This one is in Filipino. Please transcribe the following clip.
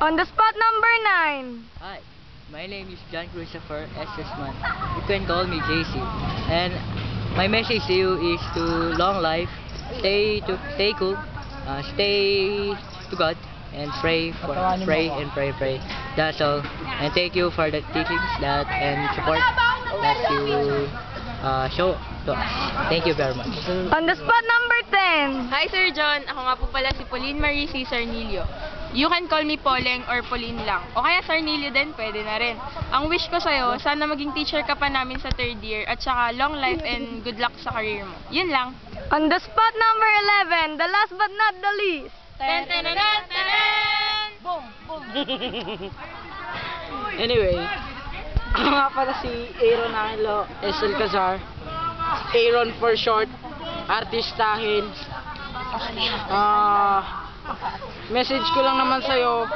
On the spot number 9. Hi, my name is John Christopher S. Esman. You can call me JC. And my message to you is to long life, stay cool, stay to God, and pray. That's all. And thank you for the teachings and support that you show to us. Thank you very much. On the spot number 10. Hi Sir John, ako nga po pala si Pauline Marie C. Sarnilio. You can call me Poleng or Pauline lang. O kaya Sarnilio din, pwede na rin. Ang wish ko sa'yo, sana maging teacher ka pa namin sa 3rd year at saka long life and good luck sa career mo. Yun lang. On the spot number 11, the last but not the least. Ten, ten, ten, ten, ten. Boom, boom. Anyway, ako nga pala si Aaron Angelo S. Alcazar. Aaron for short, artistahin. Message ko lang naman sa'yo,